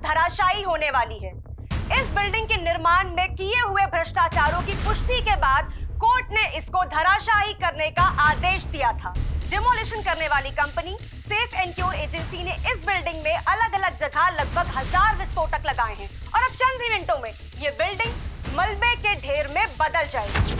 धराशायी होने वाली है। इस बिल्डिंग के निर्माण में किए हुए भ्रष्टाचारों की पुष्टि के बाद कोर्ट ने इसको धराशायी करने का आदेश दिया था। डिमोलिशन करने वाली company safe and cure agency ने इस बिल्डिंग में अलग अलग जगह लगभग 1000 विस्फोटक लगाए हैं और अब चंद ही मिनटों में ये बिल्डिंग मलबे के ढेर में बदल जाएगी।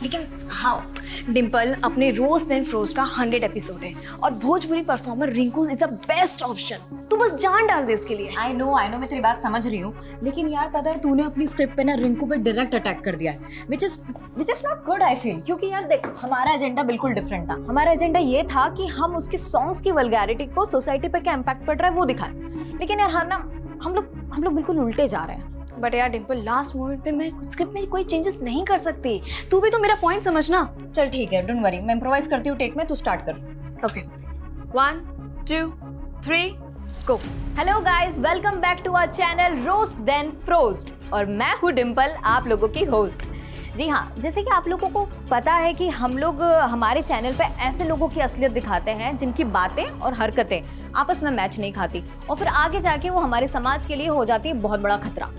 लेकिन हाँ डिम्पल, अपने रोज देन फ्रोज का 100 एपिसोड है और Bhojpuri performer Rinku is the best option. तू बस जान डाल दे उसके लिए। आई नो मैं तेरी बात समझ रही हूँ, लेकिन यार पता है तूने अपनी स्क्रिप्ट पे ना रिंकू पे डायरेक्ट अटैक कर दिया है, which is not good I feel. क्योंकि यार देख, हमारा एजेंडा बिल्कुल डिफरेंट था। हमारा एजेंडा ये था कि हम उसके सॉन्ग्स की वल्गैरिटी को सोसाइटी पे क्या इम्पैक्ट पड़ रहा है वो दिखाएं, लेकिन यार ना हम लोग बिल्कुल उल्टे जा रहे हैं। बट यार डिम्पल, लास्ट मोमेंट पे मैं स्क्रिप्ट में कोई चेंजेस नहीं कर सकती। तू भी तो मेरा पॉइंट समझना। चल ठीक है, डोंट वरी, मैं इम्प्रोवाइज करती हूँ टेक में, तू स्टार्ट कर। Okay, 1 2 3 go. Hello guys, welcome back to our channel roast then frost और मैं हूँ डिम्पल, आप लोगों की होस्ट। जी हाँ, जैसे कि आप लोगों को पता है कि हम लोग हमारे चैनल पे ऐसे लोगों की असलियत दिखाते हैं जिनकी बातें और हरकतें आपस में मैच नहीं खाती और फिर आगे जाके वो हमारे समाज के लिए हो जाती है बहुत बड़ा खतरा।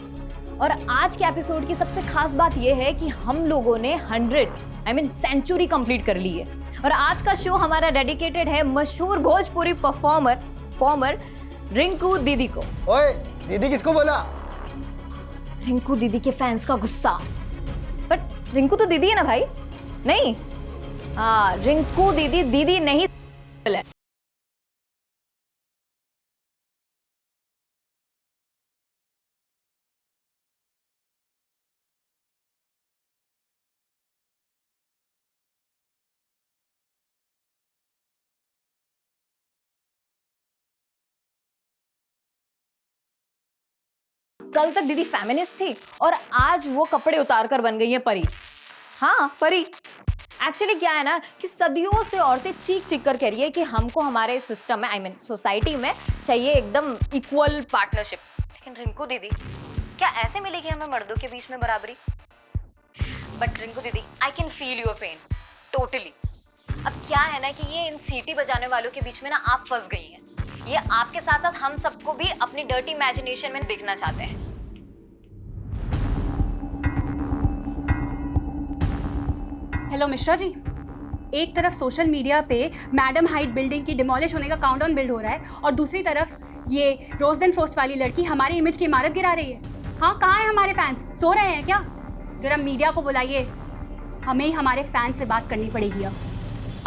और आज के एपिसोड की सबसे खास बात यह है कि हम लोगों ने 100 सेंचुरी कंप्लीट कर ली है और आज का शो हमारा डेडिकेटेड है मशहूर भोजपुरी परफॉर्मर रिंकू दीदी को। ओए, दीदी किसको बोला? रिंकू दीदी के फैंस का गुस्सा। बट रिंकू तो दीदी है ना भाई? नहीं, हाँ, रिंकू दीदी नहीं है। कल तक दीदी फेमिनिस्ट थी और आज वो कपड़े उतार कर बन गई है परी। हाँ, परी। एक्चुअली क्या है ना कि सदियों से औरतें चीख चीख कर कह रही है कि हमको हमारे सिस्टम में सोसाइटी में चाहिए एकदम इक्वल पार्टनरशिप। लेकिन रिंकू दीदी, क्या ऐसे मिलेगी हमें मर्दों के बीच में बराबरी? बट रिंकू दीदी, I can feel your pain totally. अब क्या है ना कि ये इन सीटी बजाने वालों के बीच में ना आप फंस गई हैं। ये आपके साथ साथ हम सबको भी अपनी डर्टी इमेजिनेशन में देखना चाहते हैं। हेलो मिश्रा जी, एक तरफ सोशल मीडिया पे मैडम हाइट बिल्डिंग की डिमोलिश होने का काउंटडाउन बिल्ड हो रहा है और दूसरी तरफ ये रोज देन फ्रोस्ट वाली लड़की हमारी इमेज की इमारत गिरा रही है। हाँ, कहाँ है हमारे फैंस? सो रहे हैं क्या? जरा मीडिया को बुलाइए, हमें ही हमारे फैंस से बात करनी पड़ेगी। अब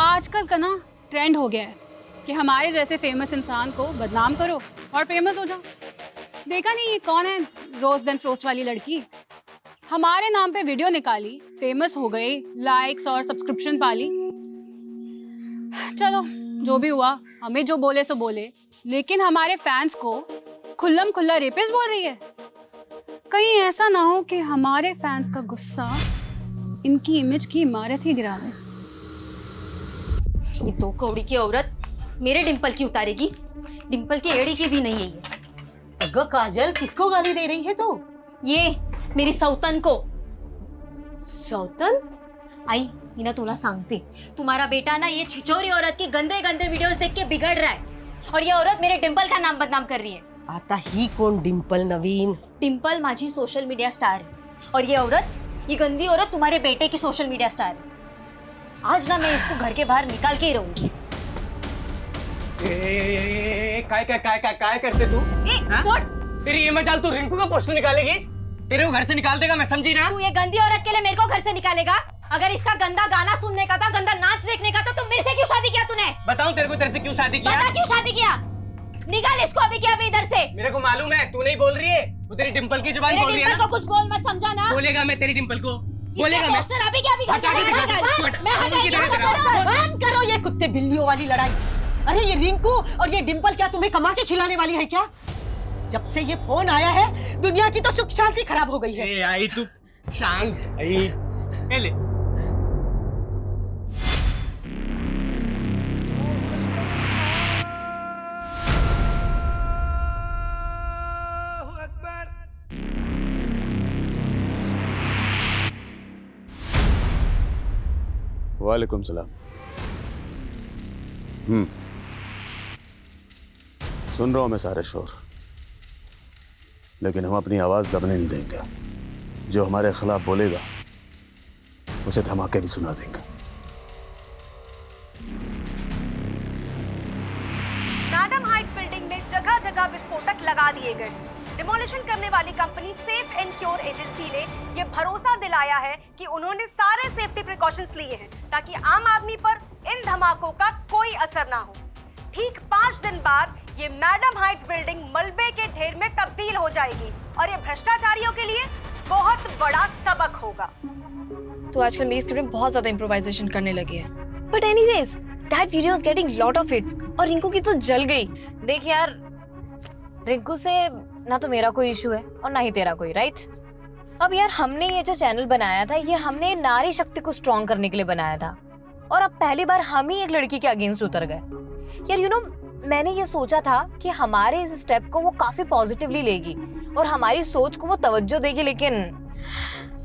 आजकल का ना ट्रेंड हो गया है कि हमारे जैसे फेमस इंसान को बदनाम करो और फेमस हो जाओ। देखा नहीं ये कौन है रोज देन फ्रोस्ट वाली लड़की? हमारे नाम पे वीडियो निकाली, फेमस हो गई, लाइक्स और सब्सक्रिप्शन पाली। चलो जो भी हुआ, हमें जो बोले सो बोले, लेकिन हमारे फैंस को खुल्लम खुल्ला रेपिस्ट बोल रही है। कहीं ऐसा ना हो कि हमारे फैंस का गुस्सा इनकी इमेज की इमारत ही गिरा दे। ये दो कौड़ी की औरत मेरे डिंपल की उतारेगी, डिंपल की एड़ी की भी नहीं है ये। अगं काजल, किसको गाली दे रही है तू? ये मेरी सौतन को। सौतन? आई मीना, तुला सांगते, तुम्हारा बेटा ना ये छिचोरी औरत की गंदे गंदे वीडियोस देख के बिगड़ रहा है और ये औरत मेरे डिंपल का नाम बदनाम कर रही है। आता ही कौन डिंपल नवीन? डिंपल माझी सोशल मीडिया स्टार है और ये औरत, ये गंदी औरत तुम्हारे बेटे की सोशल मीडिया स्टार है। आज ना मैं इसको घर के बाहर निकाल के ही रहूंगी। काय करते तू? तेरी ये मजाल, तू रिंकू का पोस्टर निकालेगी? तेरे को घर से निकाल देगा, मैं समझी ना? तू ये गंदी औरत के लिए मेरे को घर से निकालेगा? अगर इसका गंदा गाना सुनने का था, गंदा नाच देखने का था, तो मेरे से क्यों शादी किया तूने? बताऊं तेरे से क्यों शादी किया? बता क्यों शादी किया? निकाल इसको अभी के अभी इधर से। मेरे को मालूम है, तू नहीं बोल रही है, तू तेरी डिंपल की जुबान बोल रही है डिंपल ना। को कुछ बोल मत, समझा ना? बोलेगा मैं तेरी डिंपल को, बोलेगा मैं। पोस्टर अभी के अभी घर हटा के जाकर दिखा। मैं हटाई। बंद करो ये कुत्ते बिल्लियों वाली लड़ाई। अरे ये रिंकू और ये डिंपल क्या तुम्हें कमा के खिलाने वाली है क्या? जब से ये फोन आया है दुनिया की तो सुख शांति खराब हो गई है। ए आई तू शांत आई। ए ले। वालेकुम सलाम। सुन रहा हूं मैं सारे शोर, लेकिन हम अपनी आवाज दबने नहीं देंगे। जो हमारे खिलाफ बोलेगा उसे धमाके भी सुना देंगे। मैडम हाइट्स बिल्डिंग में जगह जगह विस्फोटक लगा दिए गए। डिमोलिशन करने वाली company safe and cure agency ने यह भरोसा दिलाया है कि उन्होंने सारे सेफ्टी प्रिकॉशंस लिए हैं ताकि आम आदमी पर इन धमाकों का कोई असर ना हो। ठीक 5 दिन बाद ये मैडम हाइट्स बिल्डिंग मलबे के ढेर में तब्दील हो जाएगी और ये भ्रष्टाचारियों के लिए बहुत बड़ा सबक होगा। तो आजकल मेरी स्क्रिप्ट में बहुत ज्यादा इम्प्रोवाइजेशन करने लगी है। But anyways that video is getting lot of hits और रिंकू की तो जल गई। देख यार, रिंकू से ना तो मेरा कोई इशू है और ना ही तेरा कोई, राइट? अब यार हमने ये जो चैनल बनाया था, ये हमने नारी शक्ति को स्ट्रॉन्ग करने के लिए बनाया था और अब पहली बार हम ही एक लड़की के अगेंस्ट उतर गए। यार यू नो, मैंने ये सोचा था कि हमारे इस स्टेप को वो काफी पॉजिटिवली लेगी और हमारी सोच को वो तवज्जो देगी, लेकिन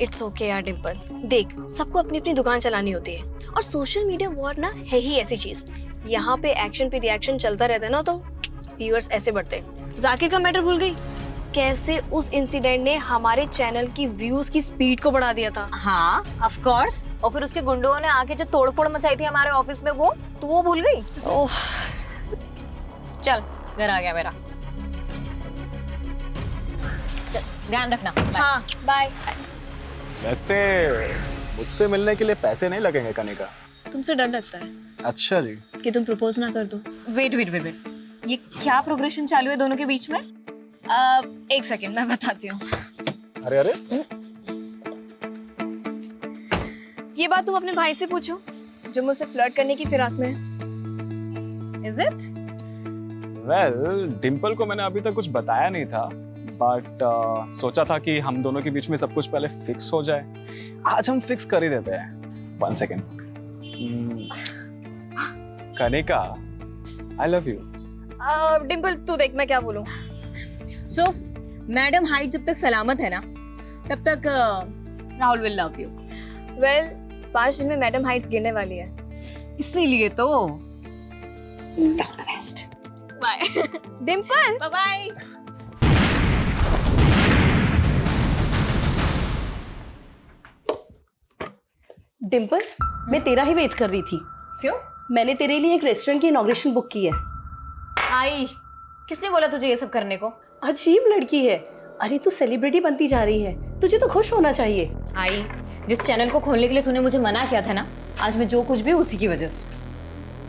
इट्स ओके यार डिम्पल, देख सबको अपनी अपनी दुकान चलानी होती है और सोशल मीडिया वॉर ना है ही ऐसी चीज। यहाँ पे एक्शन पे रिएक्शन चलता रहता है ना, तो व्यूअर्स ऐसे बढ़ते। जाकिर का मैटर भूल गई? कैसे उस इंसिडेंट ने हमारे चैनल की व्यूज की स्पीड को बढ़ा दिया था। हाँ ऑफ कोर्स, और फिर उसके गुंडों ने आके जो तोड़फोड़ मचाई थी हमारे ऑफिस में, वो तो वो भूल गई। ओह चल घर आ गया मेरा, चल ध्यान रखना। हाँ बाय। वैसे मुझसे मिलने के लिए पैसे नहीं लगेंगे कनिका? तुमसे डर लगता है अच्छा जी। कि तुम प्रपोज ना कर दो। वेट वेट वेट वेट, ये क्या प्रोग्रेशन चालू है दोनों के बीच में? एक सेकंड मैं बताती हूँ। अरे अरे ये बात तुम अपने भाई से पूछो जो मुझसे फ्लर्ट करने की फिराक में है। Is it? वेल डिम्पल को मैंने अभी तक कुछ बताया नहीं था, बट सोचा था कि हम दोनों के बीच में सब कुछ पहले फिक्स हो जाए। आज हम फिक्स कर ही देते हैं। 1 second. Kanika I love you. Dimple तू देख मैं क्या बोलूं। सो मैडम हाइट जब तक सलामत है ना, तब तक Rahul will love you. Well 5 दिन में मैडम हाइट्स गिरने वाली है, इसीलिए तो bye. Dimple bye bye. Dimple मैं तेरा ही वेट कर रही थी। क्यों? मैंने तेरे लिए एक रेस्टोरेंट की इनॉग्रेशन बुक की है। आई, किसने बोला तुझे ये सब करने को? अजीब लड़की है। अरे तू सेलिब्रिटी बनती जा रही है, तुझे तो खुश होना चाहिए। आई, जिस चैनल को खोलने के लिए तूने मुझे मना किया था ना, आज मैं जो कुछ भी उसी की वजह से।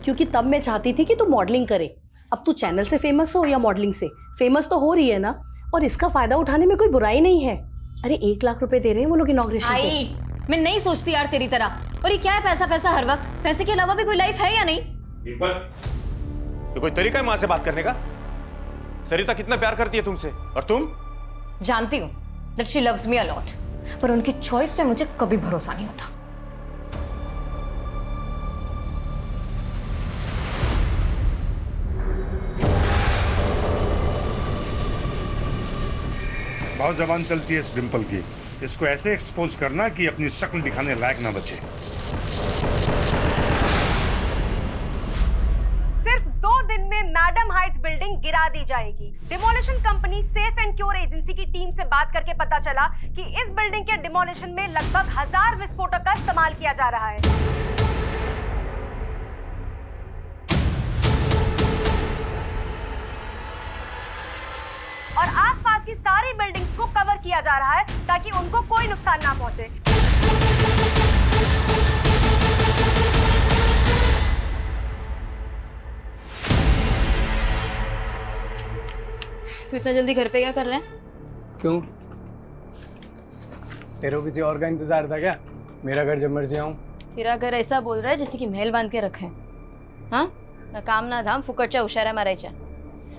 क्योंकि तब मैं चाहती थी कि तू मॉडलिंग करे। अब तू चैनल से फेमस हो या मॉडलिंग से, फेमस तो हो रही है ना, और इसका फायदा उठाने में कोई बुराई नहीं है। अरे 1 लाख रुपए दे रहे हैं वो लोग इनॉग्रेशन पे। आई, मैं नहीं सोचती यार तेरी तरह। और ये क्या है पैसा पैसा हर वक्त? पैसे के अलावा भी कोई लाइफ है या नहीं? तो कोई तरीका है माँ से बात करने का? सरिता कितना प्यार करती है तुमसे, और तुम? जानती हूँ that she loves me a lot, पर उनकी चॉइस पे मुझे कभी भरोसा नहीं होता। बहुत जबान चलती है इस डिम्पल की। इसको ऐसे एक्सपोज करना कि अपनी शक्ल दिखाने लायक ना बचे। सिर्फ 2 दिन में मैडम हाइट्स बिल्डिंग गिरा दी जाएगी। Demolition company safe and cure agency की टीम से बात करके पता चला कि इस बिल्डिंग के डिमोलिशन में लगभग 1000 विस्फोटक का इस्तेमाल किया जा रहा है। और आसपास की सारी बिल्डिंग्स को कवर किया जा रहा है ताकि उनको कोई नुकसान ना पहुंचे। तो इतना जल्दी घर पे क्या कर रहे हैं? क्यों? तेरे को किसी और का इंतजार था क्या? मेरा घर जब मर्जी आऊं। तेरा घर ऐसा बोल रहा है जैसे कि महल बांध के रखे हैं। हाँ, ना काम ना धाम, फुकटच्या हुशाऱ्या मारायच्या।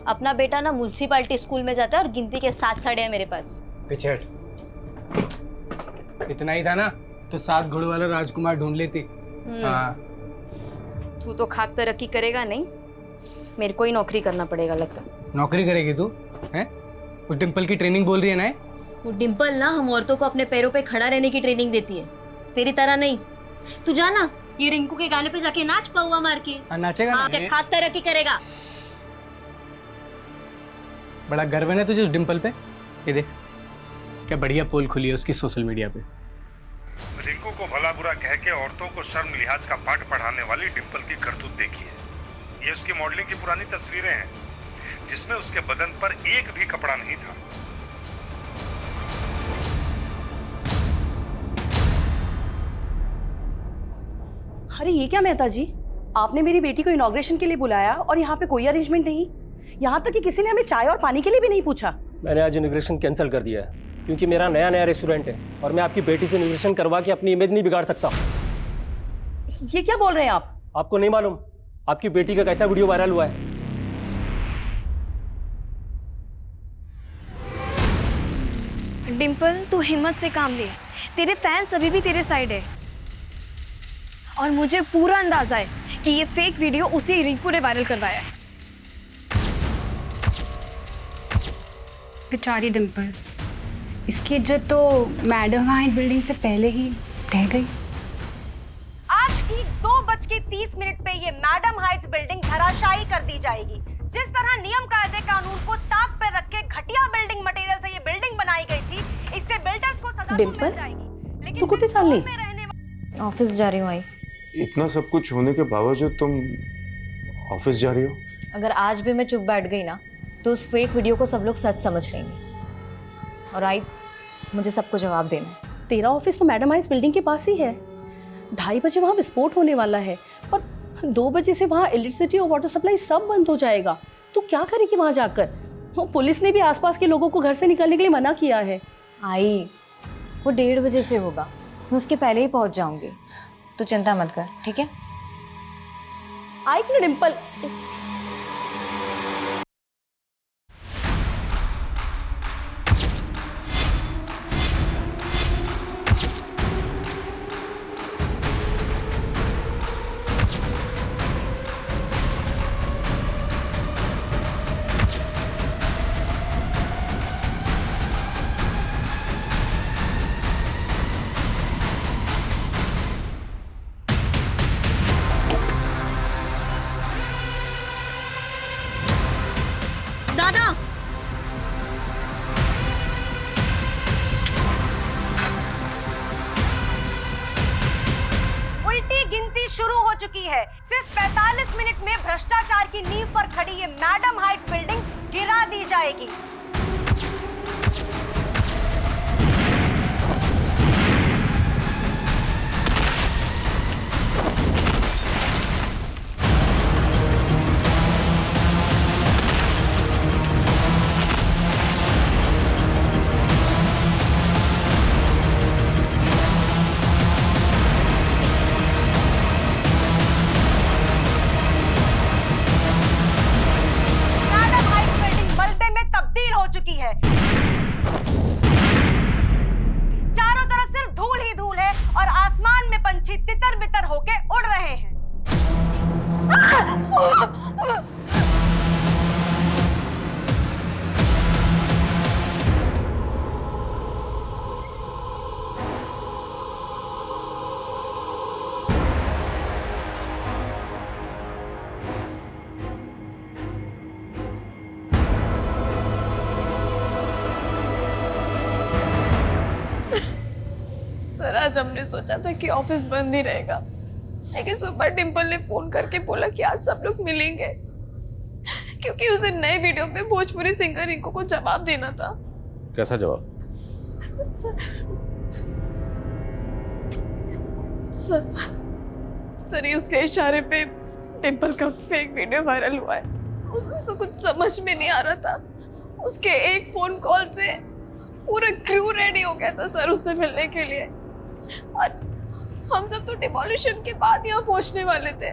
अपना बेटा ना म्युनिसिपालिटी स्कूल में जाता है और गिनती के 7 साड़े हैं मेरे पास। पिछड़। इतना ही था ना तो 7 घोड़ों वाला राजकुमार ढूंढ लेती। हाँ। तू तो खाक तरक्की करेगा नहीं, मेरे को ही नौकरी करना पड़ेगा लगता। नौकरी करेगी तू? हैं? उस डिम्पल की ट्रेनिंग बोल रही है ना? वो डिम्पल ना हम औरतों को अपने पैरों पे खड़ा रहने की ट्रेनिंग देती है, तेरी तरह नहीं। तू जाना ये रिंकू के गाने पे जाके नाच पाऊआ मार के। नाचेगा ना? क्या खाक तरक्की करेगा? बड़ा गर्व है ना तुझे उस डिम्पल पे? ये देख क्या बढ़िया पोल खुली है उसकी सोशल मीडिया पे। रिंकू को भला बुरा कह के औरतों को शर्म लिहाज का पाठ पढ़ाने वाली डिम्पल की करतूत देखिए। ये उसकी मॉडलिंग की पुरानी तस्वीरें हैं जिसमें उसके बदन पर एक भी कपड़ा नहीं था। अरे ये क्या मेहता जी, आपने मेरी बेटी को इनॉग्रेशन के लिए बुलाया और यहाँ पे कोई अरेंजमेंट नहीं, यहाँ तक कि किसी ने हमें चाय और पानी के लिए भी नहीं पूछा। मैंने आज इनॉग्रेशन कैंसिल कर दिया है क्योंकि मेरा नया रेस्टोरेंट है और मैं आपकी बेटी से इनॉग्रेशन करवा के अपनी इमेज नहीं बिगाड़ सकता। ये क्या बोल रहे हैं आप? आपको नहीं मालूम आपकी बेटी का कैसा वीडियो वायरल हुआ है? डिम्पल, तू हिम्मत से काम ले, तेरे फैंस अभी भी तेरे साइड है और मुझे पूरा अंदाजा है कि ये फेक वीडियो उसी रिंकू ने वायरल करवाया है। बेचारी डिम्पल, इसकी इज्जत तो मैडम हाइट बिल्डिंग से पहले ही ढह गई। आज ठीक 2:30 पे ये मैडम हाइट्स बिल्डिंग धराशायी कर दी जाएगी। जिस तरह नियम कायदे कानून को ताक पे रख के घटिया बिल्डिंग मटेरियल से ये बिल्डिंग बनाई गई थी, इससे बिल्डर्स को सजा तो मिल जाएगी। लेकिन तू कुछ साल नहीं ऑफिस जा रही हूँ आई। इतना सब कुछ होने के बावजूद तुम ऑफिस जा रही हो? अगर आज भी मैं चुप बैठ गई ना तो उस फेक वीडियो को सब लोग सच समझ लेंगे और आई मुझे सबको जवाब देना है। तेरा ऑफिस तो मैडम हाइट्स बिल्डिंग के पास ही है। 2:30 बजे वहाँ विस्फोट होने वाला है और 2 बजे से वहाँ इलेक्ट्रिसिटी और वाटर सप्लाई सब बंद हो जाएगा। तो क्या करेगी वहाँ जाकर? पुलिस ने भी आसपास के लोगों को घर से निकलने के लिए मना किया है। आई वो 1:30 बजे से होगा, मैं उसके पहले ही पहुँच जाऊँगी, तू चिंता मत कर, ठीक है? आई ना डिम्पल, दादा, उल्टी गिनती शुरू हो चुकी है। सिर्फ 45 मिनट में भ्रष्टाचार की नींव पर खड़ी ये मैडम हाइट्स बिल्डिंग गिरा दी जाएगी। चुकी है। चारों तरफ सिर्फ धूल ही धूल है और आसमान में पंछी तितर बितर होके उड़ रहे हैं। सर, आज हमने सोचा था कि ऑफिस बंद ही रहेगा, लेकिन सुपर डिम्पल ने फोन करके बोला कि आज सब लोग मिलेंगे क्योंकि उसे नए वीडियो पे भोजपुरी सिंगर रिंकू को जवाब देना था। कैसा जवाब? सर सर ये उसके इशारे पे डिम्पल का फेक वीडियो वायरल हुआ है। उससे कुछ समझ में नहीं आ रहा था। उसके एक फोन कॉल से पूरा क्रू रेडी हो गया था सर उससे मिलने के लिए। और हम सब तो डिमोलिशन के बाद यहाँ पहुँचने वाले थे,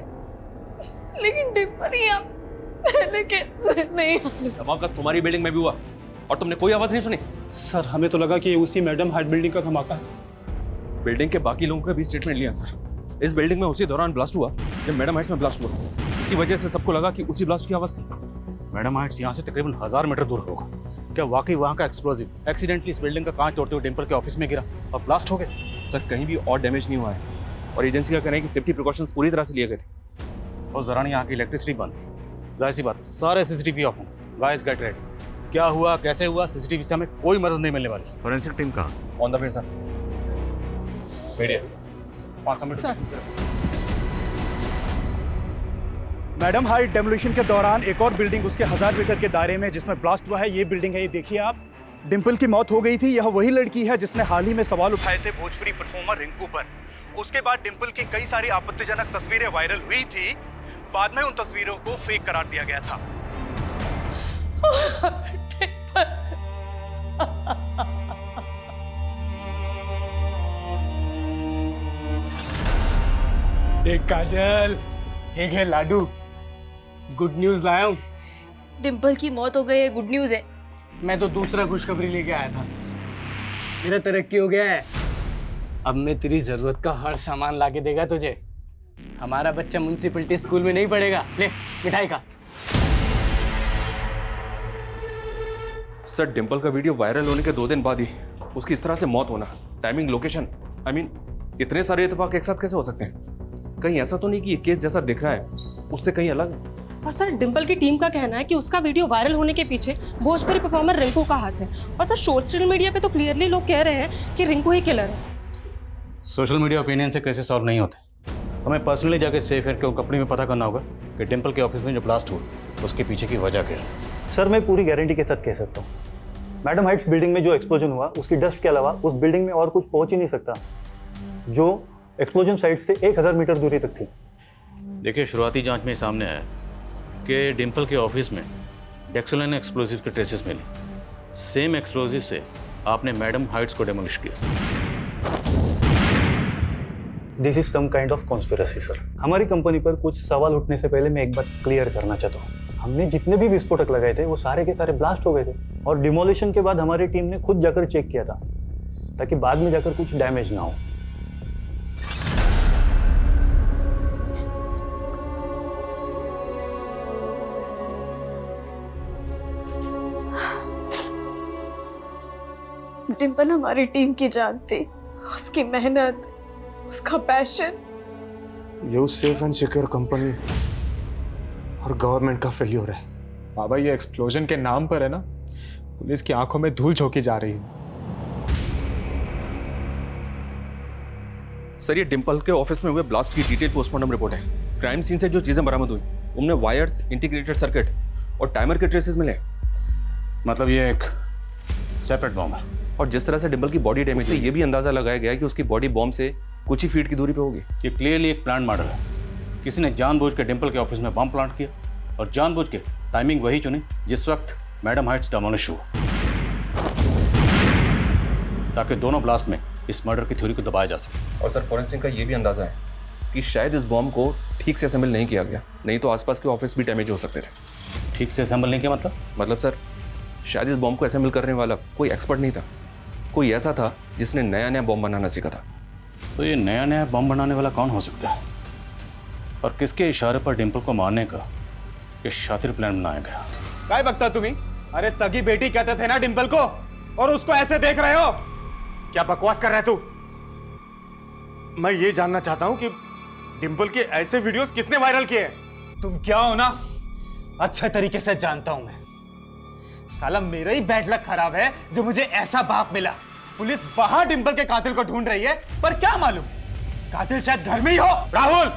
लेकिन डिम्पल यहाँ पहले कैसे नहीं। धमाका तुम्हारी बिल्डिंग में भी हुआ और तुमने कोई आवाज नहीं सुनी? सर हमें तो लगा कि उसी मैडम हाइट बिल्डिंग का धमाका है। बिल्डिंग के बाकी लोगों का भी स्टेटमेंट लिया सर। इस बिल्डिंग में उसी दौरान ब्लास्ट हुआ जब मैडम हाइट्स में ब्लास्ट हुआ। इसी वजह से सबको लगा कि उसी ब्लास्ट की आवाज थी। मैडम हाइट्स यहाँ से तकरीबन 1000 मीटर दूर होगा। क्या वाकई वहाँ का एक्सप्लोजिव एक्सीडेंटली इस बिल्डिंग का कांच तोड़ते हुए डिम्पल के ऑफिस में गिरा और ब्लास्ट हो गए? सर कहीं भी और डैमेज नहीं हुआ है और एजेंसी का कहना है कि सेफ्टी प्रिकॉशंस पूरी तरह से लिए गए थे। और जरा यहाँ की इलेक्ट्रिसिटी बंद, जाहिर सी बात सारे सीसीटीवी ऑफ होंगे। Guys get ready. क्या हुआ कैसे हुआ सीसीटीवी से हमें कोई मदद नहीं मिलने वाली। फोरेंसिक टीम कहाँ? On the way sir. Media 5 minute sir. Madam height demolition के दौरान एक और बिल्डिंग उसके 1000 मीटर के दायरे में जिसमें ब्लास्ट हुआ है, ये बिल्डिंग है। ये देखिए आप, डिम्पल की मौत हो गई थी। यह वही लड़की है जिसने हाल ही में सवाल उठाए थे भोजपुरी परफॉर्मर रिंकू पर। उसके बाद डिम्पल की कई सारी आपत्तिजनक तस्वीरें वायरल हुई थी। बाद में उन तस्वीरों को फेक करार दिया गया था। एक काजल, एक है लाडू। गुड न्यूज लाया हूँ। डिम्पल की मौत हो गई है, गुड न्यूज है। मैं तो दूसरा खुशखबरी लेके आया था। मेरा तरक्की हो गया है। अब मैं तेरी जरूरत का हर सामान लाके देगा तुझे। हमारा बच्चा म्युनिसिपैलिटी स्कूल में नहीं पढ़ेगा। ले मिठाई खा। सर डिम्पल का वीडियो वायरल होने के 2 दिन बाद ही उसकी इस तरह से मौत होना, टाइमिंग, लोकेशन, इतने सारे इत्तेफाक एक साथ कैसे हो सकते हैं? कहीं ऐसा तो नहीं कि ये केस जैसा दिख रहा है उससे कहीं अलग है? और सर डिम्पल की टीम का कहना है कि उसका वीडियो वायरल होने के पीछे भोजपुरी परफॉर्मर रिंकू का हाथ है। और सर सोशल मीडिया पे तो क्लियरली लोग कह रहे हैं कि रिंकू ही किलर है। सोशल मीडिया ओपिनियन से कैसे सॉल्व नहीं होते। हमें पर्सनली जाके सेफ एयर के कंपनी में पता करना होगा कि डिम्पल के ऑफिस में जो ब्लास्ट हुआ उसके पीछे की वजह क्या है। सर मैं पूरी गारंटी के साथ कह सकता हूँ, मैडम हाइट्स बिल्डिंग में जो एक्सप्लोजन हुआ उसकी डस्ट के अलावा उस बिल्डिंग में और कुछ पहुंच ही नहीं सकता जो एक्सप्लोजन साइट से 1000 मीटर दूरी तक थी। देखिए शुरुआती जांच में सामने आया कि डिम्पल के ऑफिस में डेक्सोलाइन एक्सप्लोजिव के ट्रेसेस मिले। सेम एक्सप्लोजिव से आपने मैडम हाइट्स को डेमोलिश किया। This is some kind of conspiracy sir. हमारी कंपनी पर कुछ सवाल उठने से पहले मैं एक बात क्लियर करना चाहता हूँ। हमने जितने भी विस्फोटक लगाए थे वो सारे के सारे ब्लास्ट हो गए थे और डिमोलिशन के बाद हमारी टीम ने खुद जाकर चेक किया था ताकि बाद में जाकर कुछ डैमेज ना हो। डिम्पल हमारी टीम की जान थी, उसकी मेहनत, उसका पैशन। ये सेफ एंड सिक्योर कंपनी और गवर्नमेंट का फेल्योर है। बाबा ये एक्सप्लोजन के नाम पर है ना, पुलिस की आंखों में धूल झोंकी जा रही है। सर ये डिम्पल के ऑफिस में हुए ब्लास्ट की डिटेल पोस्टमार्टम रिपोर्ट है। क्राइम सीन से जो चीजें बरामद हुई उनमें वायर्स, इंटीग्रेटेड सर्किट और टाइमर के ट्रेसेस मिले। मतलब ये एक सेपरेट बॉम्ब है। और जिस तरह से डिम्पल की बॉडी डैमेज है ये भी अंदाजा लगाया गया है कि उसकी बॉडी बॉम्ब से कुछ ही फीट की दूरी पे होगी। ये क्लियरली एक प्लान मर्डर है। किसी ने जानबूझ के डिम्पल के ऑफिस में बम प्लांट किया और जानबूझ के टाइमिंग वही चुनी जिस वक्त मैडम हाइट्स डेमोलिश हुआ, ताकि दोनों ब्लास्ट में इस मर्डर की थ्योरी को दबाया जा सके। और सर फॉरेंसिक का ये भी अंदाजा है कि शायद इस बॉम्ब को ठीक से असेंबल नहीं किया गया, नहीं तो आसपास के ऑफिस भी डैमेज हो सकते थे। ठीक से असेंबल नहीं किया मतलब सर शायद इस बॉम्ब को असेंबल करने वाला कोई एक्सपर्ट नहीं था, कोई ऐसा था जिसने नया नया बॉम्ब बनाना सीखा था। तो ये नया नया बम बनाने वाला कौन हो सकता है और किसके इशारे पर डिम्पल को मारने का ये शातिर प्लान बनाया गया? काय बकता तुम्ही? अरे सगी बेटी कहते थे ना डिम्पल को, और उसको ऐसे देख रहे हो? क्या बकवास कर रहे तू? मैं ये जानना चाहता हूं कि डिम्पल के ऐसे वीडियोस किसने वायरल किए? तुम क्या हो ना अच्छे तरीके से जानता हूं मैं। साला मेरा ही बैड लक खराब है जो मुझे ऐसा बाप मिला। पुलिस बाहर डिम्पल के कातिल को ढूंढ रही है, पर क्या मालूम कातिल शायद घर में ही हो। राहुल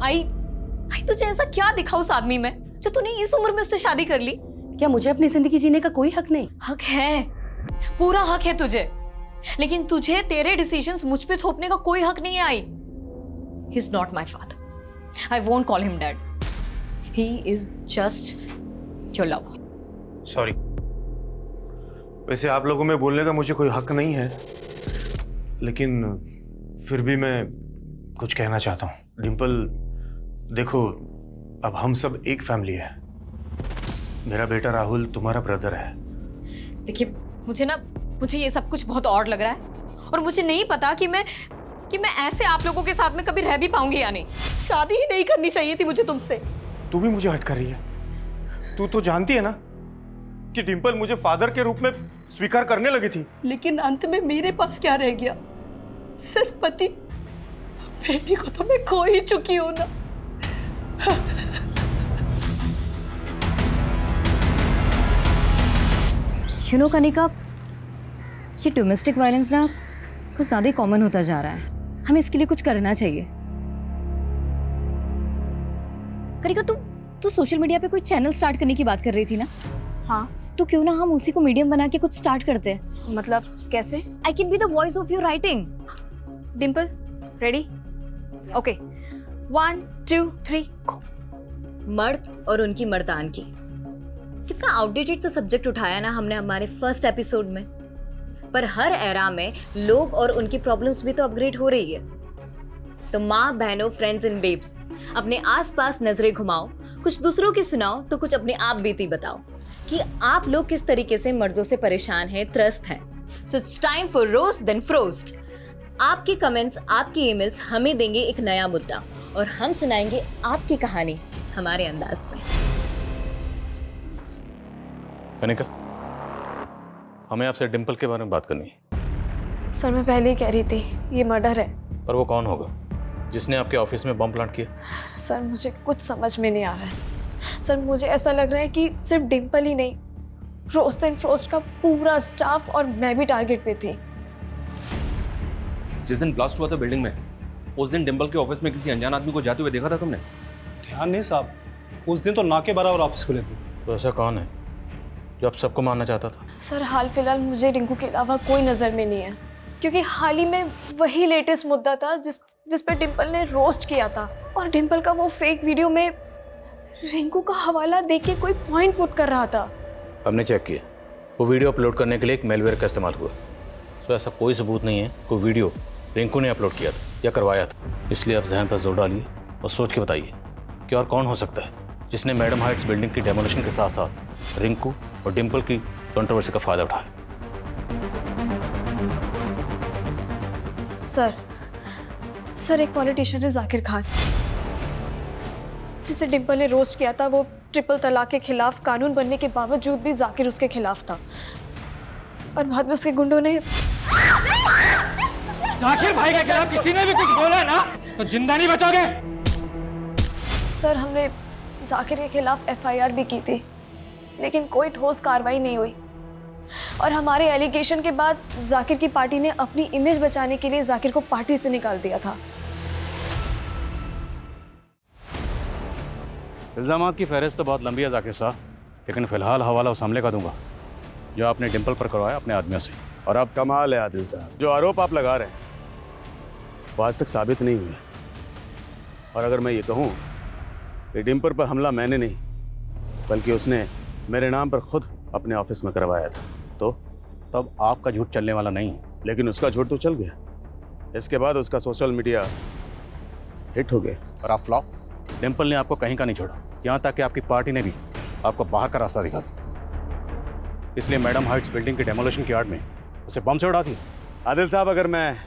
आई तुझे ऐसा क्या दिखा उस आदमी में जो तूने इस उम्र में उससे शादी कर ली? क्या मुझे अपनी जिंदगी जीने का कोई हक नहीं? हक है, पूरा हक है तुझे। लेकिन तुझे तेरे डिसीजंस मुझ पे थोपने का कोई हक नहीं है I. He is not my father. I won't call him dad. He is just your lover. Sorry. वैसे आप लोगों में बोलने का मुझे कोई हक नहीं है, लेकिन फिर भी मैं कुछ कहना चाहता हूँ। डिम्पल, देखो, अब हम सब एक फैमिली है। मेरा बेटा राहुल तुम्हारा ब्रदर है। देखिए, मुझे ये सब कुछ बहुत ऑड लग रहा है और मुझे नहीं पता कि मैं ऐसे आप लोगों के साथ में कभी रह भी पाऊंगी या नहीं। शादी ही नहीं करनी चाहिए थी मुझे तुमसे। तू भी मुझे हट कर रही है। तू तो जानती है ना कि डिम्पल मुझे फादर के रूप में स्वीकार करने लगी थी। लेकिन अंत में मेरे पास क्या रह गया? सिर्फ पति। बेटी को तो मैं खो ही चुकी हूं ना। यू नो कनिका, ये डोमेस्टिक वायलेंस ना कुछ ज़्यादा ही कॉमन होता जा रहा है। हमें इसके लिए कुछ करना चाहिए। कनिका, तू सोशल मीडिया पे कोई चैनल स्टार्ट करने की बात कर रही थी ना? हाँ। तो क्यों ना हम उसी को मीडियम बना के कुछ स्टार्ट करते हैं? मतलब कैसे? I can be the voice of your writing. Dimple, ready? Okay, 1 2 3 गो। मर्द और उनकी मर्दानगी, कितना आउटडेटेड सा सब्जेक्ट उठाया ना हमने हमारे फर्स्ट एपिसोड में। पर हर एरा में लोग और उनकी प्रॉब्लम्स भी तो अपग्रेड हो रही है। तो माँ, बहनों, फ्रेंड्स एंड बेब्स, अपने आसपास नजरें घुमाओ, कुछ दूसरों की सुनाओ तो कुछ अपनी आप बीती बताओ कि आप लोग किस तरीके से मर्दों से परेशान हैं, त्रस्त हैं। So it's time for roast then frost. आपके कमेंट्स, आपकी ईमेल्स हमें देंगे एक नया मुद्दा और हम सुनाएंगे आपकी कहानी हमारे अंदाज में। कनिका, हमें आपसे डिम्पल के बारे में बात करनी है। सर, मैं पहले ही कह रही थी, ये मर्डर है। पर वो कौन होगा जिसने आपके ऑफिस में बम प्लांट किया? सर, मुझे कुछ समझ में नहीं आ रहा है। सर, मुझे ऐसा लग रहा है कि सिर्फ डिम्पल ही नहीं, रोस्ट एंड फ्रोस्ट का पूरा स्टाफ और मैं भी टारगेट पे थी। जिस दिन ब्लास्ट हुआ था बिल्डिंग में, उस दिन डिम्पल के ऑफिस में किसी अनजान आदमी को जाते हुए देखा था तुमने? ध्यान नहीं साहब, उस दिन तो ना के बराबर ऑफिस खुले थे। तो ऐसा कौन है जो आप सबको मारना चाहता था? सर, हाल फिलहाल मुझे रिंकू के अलावा कोई नज़र में नहीं है, क्योंकि हाल ही में वही लेटेस्ट मुद्दा था जिस पे डिम्पल ने रोस्ट किया था। और डिम्पल का वो फेक वीडियो में रिंकू का हवाला देख के कोई पॉइंट पुट कर रहा था। हमने चेक किया, वो वीडियो अपलोड करने के लिए एक मेलवेयर का इस्तेमाल हुआ। तो ऐसा कोई सबूत नहीं है कोई वीडियो रिंकू ने अपलोड किया था या करवाया था। इसलिए आप जहन पर जोर डालिए और सोच के बताइए कि और कौन हो सकता है जिसने मैडम हाइट्स बिल्डिंग की डेमोलिशन के साथ साथ रिंकू और डिम्पल की कंट्रोवर्सी का फायदा उठाया। सर, एक पॉलिटिशियन है जाकिर खान, जिसे डिम्पल ने रोस्ट किया था। वो ट्रिपल तलाक के खिलाफ कानून बनने के बावजूद भी जाकिर उसके खिलाफ था और बाद में उसके गुंडों ने। जाकिर भाई के खिलाफ किसी ने भी कुछ बोला ना तो जिंदा नहीं बचोगे। सर, हमने जाकिर के खिलाफ FIR भी की थी, लेकिन कोई ठोस कार्रवाई नहीं हुई। और हमारे एलिगेशन के बाद जाकिर की पार्टी ने अपनी इमेज बचाने के लिए जाकिर को पार्टी से निकाल दिया था। इल्जामात की फहरिस्त तो बहुत लंबी है जाकिर साहब, लेकिन फिलहाल हवाला उस हमले का दूंगा जो आपने डिम्पल पर करवाया अपने आदमियों से। और अब कमाल है आदिल साहब, जो आरोप आप लगा रहे हैं वो आज तक साबित नहीं हुए। और अगर मैं ये कहूँ कि डिम्पल पर हमला मैंने नहीं बल्कि उसने मेरे नाम पर खुद अपने ऑफिस में करवाया था, तो तब आपका झूठ चलने वाला नहीं। लेकिन उसका झूठ तो चल गया। इसके बाद उसका सोशल मीडिया हिट हो गया और आप फ्लॉप। डिम्पल ने आपको कहीं का नहीं छोड़ा, यहाँ तक कि आपकी पार्टी ने भी आपको बाहर का रास्ता दिखा था। इसलिए मैडम हाइट्स बिल्डिंग की डेमोलिशन की आड़ में उसे बम से उड़ा थी। आदिल साहब, अगर मैं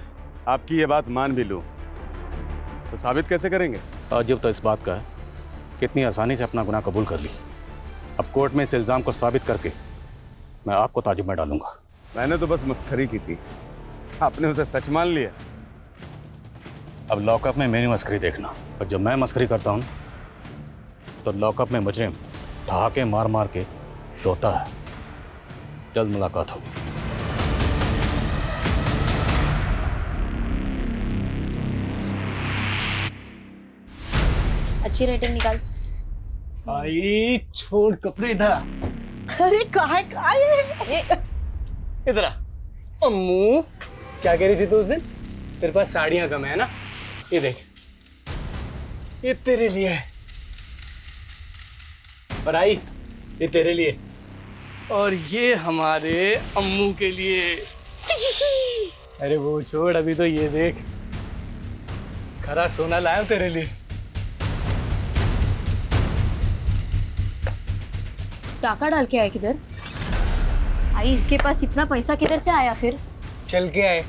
आपकी ये बात मान भी लूँ तो साबित कैसे करेंगे? ताज्जुब तो इस बात का है कि इतनी आसानी से अपना गुनाह कबूल कर ली। अब कोर्ट में इस इल्ज़ाम को साबित करके मैं आपको ताज्जुब में डालूंगा। मैंने तो बस मस्खरी की थी, आपने उसे सच मान लिया। अब लॉकअप में मेरी मस्करी देखना, और जब मैं मस्करी करता हूँ तो लॉकअप में मुजरिम ठहाके मार मार के रोता है। जल्द मुलाकात होगी। अच्छी रेटिंग निकाल। भाई छोड़ कपड़े इधर आ। अरे कहाँ इधर आ। अम्मू क्या कह रही थी तू उस दिन? तेरे पास साड़ियां कम है ना? ये देख, ये तेरे लिए है। और आई, ये तेरे लिए। और ये हमारे अम्मू के लिए। अरे वो छोड़, अभी तो ये देख, खरा सोना लाया हूं तेरे लिए। टाका डाल के आए किधर? आई, इसके पास इतना पैसा किधर से आया फिर? चल के आए।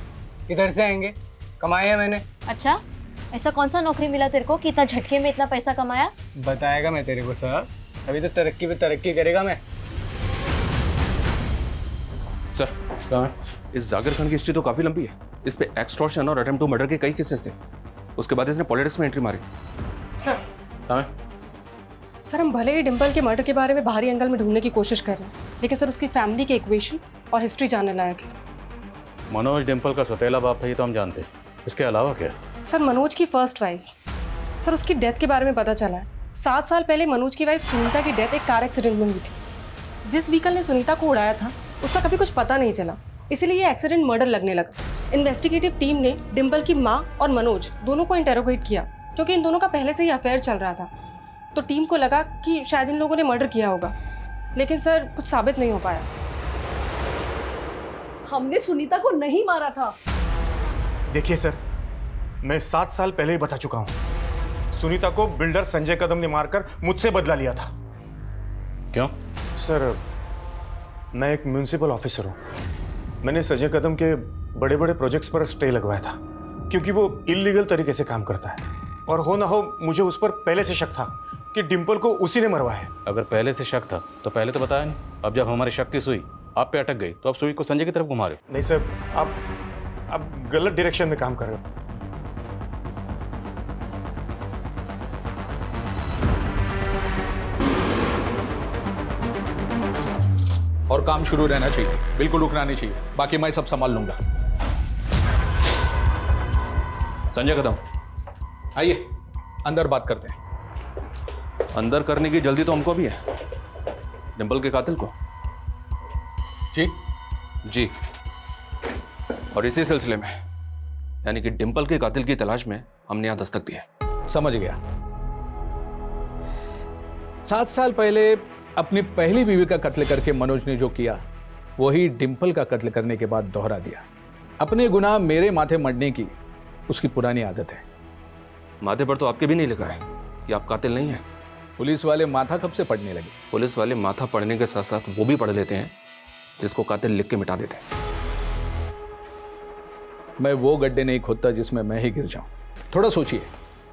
किधर से आएंगे? कमाया है मैंने। अच्छा, ऐसा कौन सा नौकरी मिला तेरे को कि इतना झटके में इतना पैसा कमाया? बताएगा मैं तेरे को सर, अभी तो तरक्की पे तरक्की करेगा मैं। सर, कहाँ? इस जाकिर खान की हिस्ट्री तो काफी लंबी है। इस पे एक्सटॉर्शन और अटेम्प्ट टू मर्डर के कई केसेस थे। उसके बाद इसने पॉलिटिक्स में एंट्री मारी। सर, कहाँ? सर हम भले ही डिम्पल के मर्डर के बारे में बाहरी एंगल में ढूंढने की कोशिश कर रहे हैं, लेकिन सर उसकी फैमिली के इक्वेशन और हिस्ट्री जानने लायक है। मनोज डिम्पल का सौतेला बाप था, ये तो हम जानते हैं। इसके अलावा क्या? सर मनोज की फर्स्ट वाइफ, सर उसकी डेथ के बारे में पता चला है। 7 साल पहले मनोज की वाइफ सुनीता की डेथ एक कार एक्सीडेंट में हुई थी। जिस व्हीकल ने सुनीता को उड़ाया था उसका कभी कुछ पता नहीं चला, इसीलिए ये एक्सीडेंट मर्डर लगने लगा। इन्वेस्टिगेटिव टीम ने डिम्पल की माँ और मनोज दोनों को इंटेरोगेट किया, क्योंकि इन दोनों का पहले से ही अफेयर चल रहा था। तो टीम को लगा कि शायद इन लोगों ने मर्डर किया होगा, लेकिन सर कुछ साबित नहीं हो पाया। हमने सुनीता को नहीं मारा था। देखिए सर, मैं 7 साल पहले ही बता चुका हूं। सुनीता को बिल्डर संजय कदम ने मारकर मुझसे बदला लिया था। क्यों? सर, मैं एक म्युनिसिपल ऑफिसर हूं। मैंने संजय कदम के बड़े बड़े प्रोजेक्ट्स पर स्टे लगवाया था, क्योंकि वो इलीगल तरीके से काम करता है। और हो ना हो मुझे उस पर पहले से शक था कि डिम्पल को उसी ने मरवाया है। अगर पहले से शक था तो पहले तो बताया नहीं। अब जब हमारे शक की सुई आप पे अटक गई तो अब सुई को संजय की तरफ घुमा रहे हो। नहीं सर, आप गलत डायरेक्शन में काम कर रहे हो। और काम शुरू रहना चाहिए, बिल्कुल रुकना नहीं चाहिए। बाकी मैं सब संभाल लूंगा। संजय कदम, आइए अंदर बात करते हैं। अंदर करने की जल्दी तो हमको भी है। डिम्पल के कातिल को? जी। और इसी सिलसिले में, यानी कि डिम्पल के कातिल की तलाश में हमने यहां दस्तक दी है। समझ गया। 7 साल पहले अपनी पहली बीवी का कत्ल करके मनोज ने जो किया, वही डिम्पल का कत्ल करने के बाद दोहरा दिया। अपने गुनाह मेरे माथे मढ़ने की उसकी पुरानी आदत है। माथे पर तो आपके भी नहीं लिखा है कि आप कातिल नहीं हैं। पुलिस वाले माथा कब से पढ़ने लगे? पुलिस वाले माथा पढ़ने के साथ साथ वो भी पढ़ लेते हैं जिसको कातिल लिख के मिटा देते हैं। मैं वो गड्ढे नहीं खोदता जिसमें मैं ही गिर जाऊं। थोड़ा सोचिए,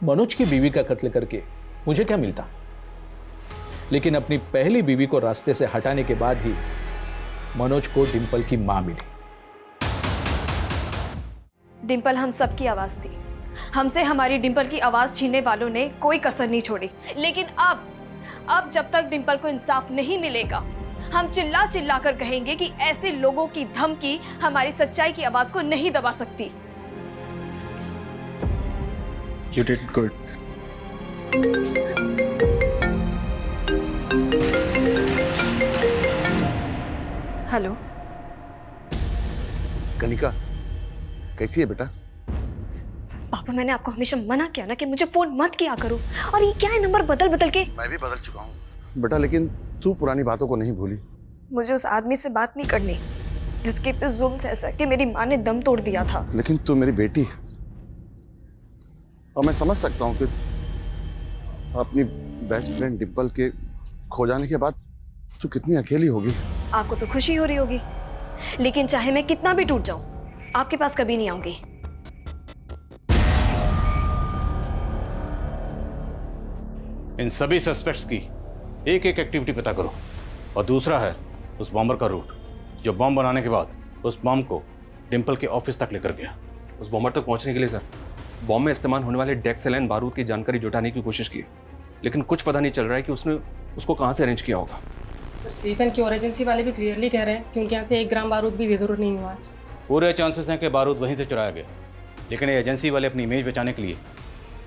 मनोज की बीवी का कत्ल करके मुझे क्या मिलता? लेकिन अपनी पहली बीवी को रास्ते से हटाने के बाद ही मनोज को डिम्पल की मां मिली। डिम्पल हम सबकी आवाज थी। हमसे हमारी डिम्पल की आवाज छीनने वालों ने कोई कसर नहीं छोड़ी। लेकिन अब जब तक डिम्पल को इंसाफ नहीं मिलेगा, हम चिल्ला चिल्ला कर कहेंगे कि ऐसे लोगों की धमकी हमारी सच्चाई की आवाज को नहीं दबा सकती। You did good. Hello Kanika, कैसी है बेटा? पापा, मैंने आपको हमेशा मना किया ना कि मुझे फोन मत किया करो, और ये क्या है नंबर बदल बदल के। मैं भी बदल चुका हूँ बेटा, लेकिन तू पुरानी बातों को नहीं भूली। मुझे उस आदमी से बात नहीं करनी जिसके इतने जुल्म से ऐसा कि मेरी माँ ने दम तोड़ दिया था। लेकिन तू मेरी बेटी है, और मैं समझ सकता हूँ कि अपनी बेस्ट फ्रेंड डिम्पल के खो जाने के बाद तू कितनी अकेली होगी। आपको तो खुशी हो रही होगी, लेकिन चाहे मैं कितना भी टूट जाऊं, आपके पास कभी नहीं आऊंगी। इन सभी सस्पेक्ट्स की एक एक एक्टिविटी पता करो, और दूसरा है उस बॉम्बर का रूट जो बॉम्ब बनाने के बाद उस बॉम्ब को डिम्पल के ऑफिस तक लेकर गया। उस बॉम्बर तक पहुंचने के लिए सर बॉम्ब में इस्तेमाल होने वाले डेक्सेलाइन बारूद की जानकारी जुटाने की कोशिश की, लेकिन कुछ पता नहीं चल रहा है कि उसने उसको कहाँ से अरेंज किया होगा। सेफ एंड क्योर एजेंसी वाले भी क्लियरली कह रहे हैं क्योंकि यहाँ से 1 ग्राम बारूद भी इधर नहीं हुआ है। पूरे चांसेस हैं कि बारूद वहीं से चुराया गया, लेकिन ये एजेंसी वाले अपनी इमेज बचाने के लिए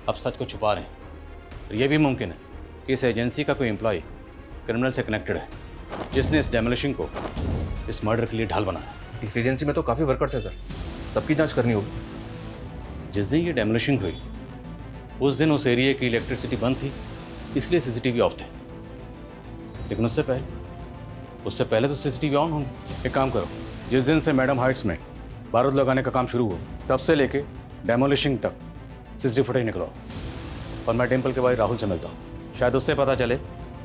अब सच को छुपा रहे हैं। और यह भी मुमकिन है कि इस एजेंसी का कोई एम्प्लॉय क्रिमिनल से कनेक्टेड है, जिसने इस डेमोलिशन को इस मर्डर के लिए ढाल बनाया। इस एजेंसी में तो काफ़ी वर्कर्स हैं सर, सबकी जांच करनी होगी। जिस दिन ये डेमोलिशन हुई उस दिन उस एरिया की इलेक्ट्रिसिटी बंद थी, इसलिए सीसीटीवी ऑफ थे। लेकिन उससे पहले तो सीसीटीवी ऑन होंगे। एक काम करो, जिस दिन से मैडम हाइट्स में बारूद लगाने का काम शुरू हुआ तब से लेके डेमोलिशन तक सीसीटीवी फुटेज निकलवाओ, और मैं डिम्पल के भाई राहुल से मिलता हूँ। शायद उससे पता चले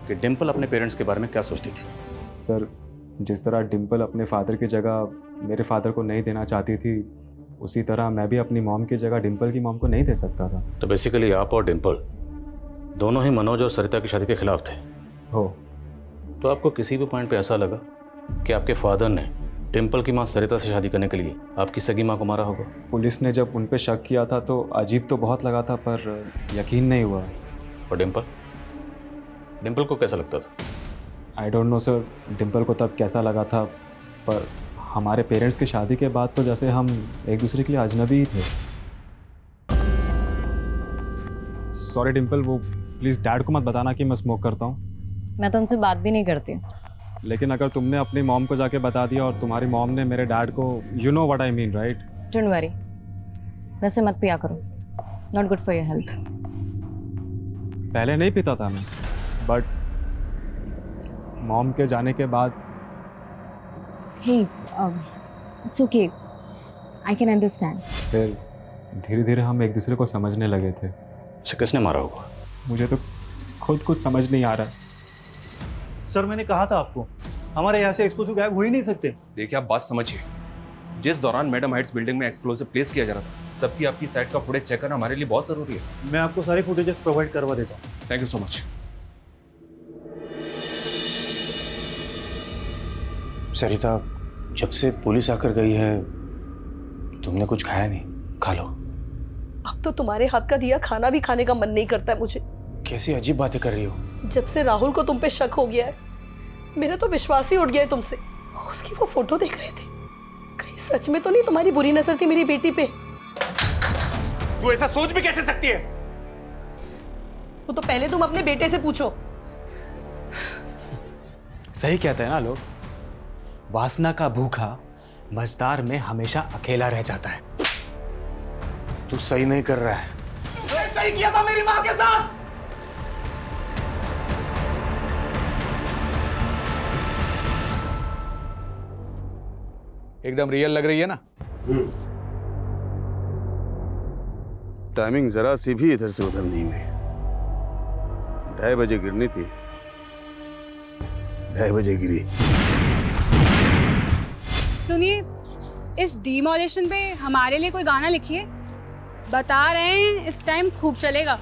कि डिम्पल अपने पेरेंट्स के बारे में क्या सोचती थी। सर, जिस तरह डिम्पल अपने फादर की जगह मेरे फादर को नहीं देना चाहती थी, उसी तरह मैं भी अपनी मॉम की जगह डिम्पल की मॉम को नहीं दे सकता था। तो बेसिकली आप और डिम्पल दोनों ही मनोज और सरिता की शादी के खिलाफ थे। हो तो आपको किसी भी पॉइंट पे ऐसा लगा कि आपके फादर ने डिम्पल की मां सरिता से शादी करने के लिए आपकी सगी मां को मारा होगा? पुलिस ने जब उन पे शक किया था तो अजीब तो बहुत लगा था, पर यकीन नहीं हुआ। और डिम्पल को कैसा लगता था? I don't know sir, Dimple को तब कैसा लगा था, पर हमारे पेरेंट्स की शादी के बाद तो जैसे हम एक दूसरे के लिए अजनबी ही थे। सॉरी डिम्पल, वो प्लीज़ डैड को मत बताना कि मैं स्मोक करता हूँ। मैं तो उनसे बात भी नहीं करती। लेकिन अगर तुमने अपनी मॉम को जाके बता दिया और तुम्हारी मॉम ने मेरे डैड को, you know what I mean right? Don't worry, वैसे मत पिया करो, not good for your health. पहले नहीं पीता था मैं, बट मॉम के जाने के बाद hey it's okay, I can understand. फिर धीरे धीरे हम एक दूसरे को समझने लगे थे। अच्छा, किसने मारा होगा? मुझे तो खुद कुछ समझ नहीं आ रहा। सर, मैंने कहा था आपको, हमारे यहाँ से एक्सप्लोसिव गायब हो ही नहीं सकते। देखिए, आप बात समझिए, जिस दौरान मैडम हाइट्स बिल्डिंग में एक्सप्लोसिव प्लेस किया जा रहा था तब की आपकी साइट का फुटेज चेक करना हमारे लिए बहुत ज़रूरी है। मैं आपको सारी फुटेजेस प्रोवाइड करवा देता हूँ। Thank you so much. Sarita, जब से पुलिस आकर गई है तुमने कुछ खाया नहीं, खा लो। अब तो तुम्हारे हाथ का दिया खाना भी खाने का मन नहीं करता है मुझे। कैसी अजीब बातें कर रही हो। जब से राहुल को तुम पे शक हो गया है, मेरा तो विश्वास ही उठ गया है तुमसे। उसकी वो फोटो देख रहे थे, कहीं सच में तो नहीं तुम्हारी बुरी नजर थी मेरी बेटी पे? तू ऐसा सोच भी कैसे सकती है? वो तो पहले तुम अपने बेटे से पूछो। सही कहते हैं ना लोग, वासना का भूखा मझदार में हमेशा अकेला रह जाता है। तू सही नहीं कर रहा है। तूने सही किया था मेरी मां के साथ। एकदम रियल लग रही है ना? टाइमिंग जरा सी भी इधर से उधर नहीं हुई। 2:30 बजे गिरनी थी, 2:30 बजे गिरी। सुनिए, इस डिमोलिशन पे हमारे लिए कोई गाना लिखिए, बता रहे हैं इस टाइम खूब चलेगा।